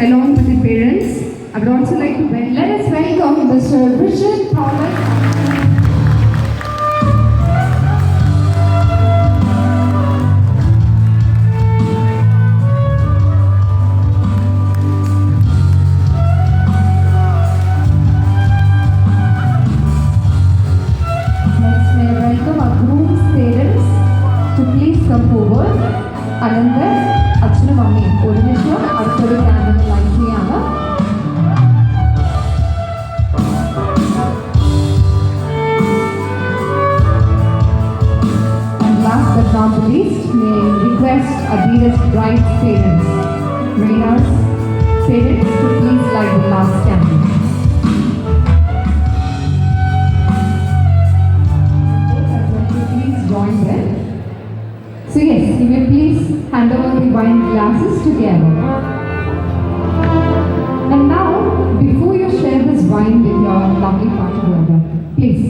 along with the parents, I would also like to let us welcome Mr. Richard Thomas. Ananda, അച്ഛനും അമ്മയും ഒരുമിച്ച് അടുത്തൊരു candle light ചെയ്യാണ്. And last but not the least, may I request Adira's bride's parents, Reina's parents, to please light the last candle. Please join them. So yes, you may please hand over the wine glasses together. And now, before you share this wine with your lovely partner brother, please.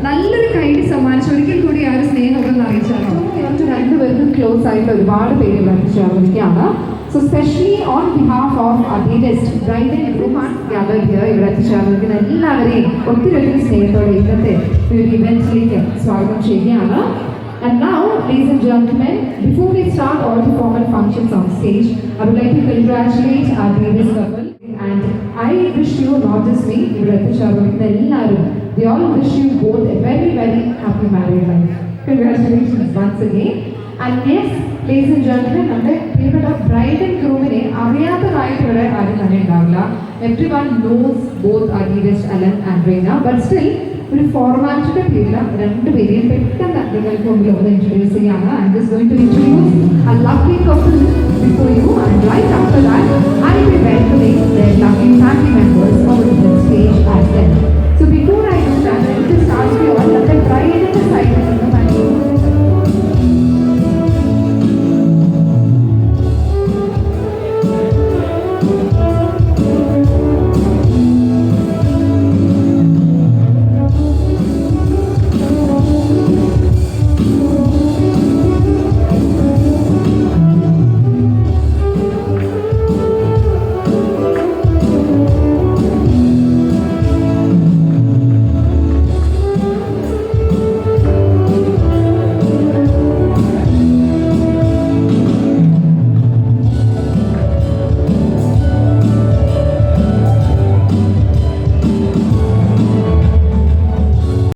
നല്ലൊരു കൈഡി സമ്മാനിച്ചു. ഒരിക്കൽ കൂടി ആ ഒരു സ്നേഹമൊക്കെ അറിയിച്ചാലോ. രണ്ടുപേർക്കും close ആയിട്ട് ഒരുപാട് പേര് എത്തിച്ചേർന്നിരിക്കുകയാണ്. So especially on behalf of Adidas bride and groom are gathered here, ഇവിടെ എത്തിച്ചേർന്നിരിക്കുന്ന എല്ലാവരെയും ഒത്തിരി സ്നേഹത്തോടെ ഇന്നത്തെ ഒരു ഇവന്റിലേക്ക് സ്വാഗതം ചെയ്യുകയാണ്. And now, ladies and gentlemen, before we start all the formal functions on stage, I would like to congratulate our Adidas couple. And I wish you, not just me, ഇവിടെ എത്തിച്ചേർന്നിരിക്കുന്ന എല്ലാവരും, we all wish you both a very, very happy married life. Congratulations once again. And yes, ladies and gentlemen, നമ്മുടെ പ്രിയപ്പെട്ട bride and ഗ്രൂമിനെ അറിയാത്തതായിട്ട് ഇവിടെ ആരും തന്നെ ഉണ്ടാവില്ല. Everyone knows both Adidas, Alan and Reina, but still ഒരു ഫോർമാലിറ്റിയുടെ പേരിൽ രണ്ടുപേരെയും പെട്ടെന്ന് നിങ്ങൾക്ക് മുമ്പിൽ ഒന്ന് ഇൻട്രൊഡ്യൂസ് ചെയ്യാണ്. I'm just going to introduce a lovely couple before you, and right after that, I will be welcoming their lovely family members over the stage as well. So before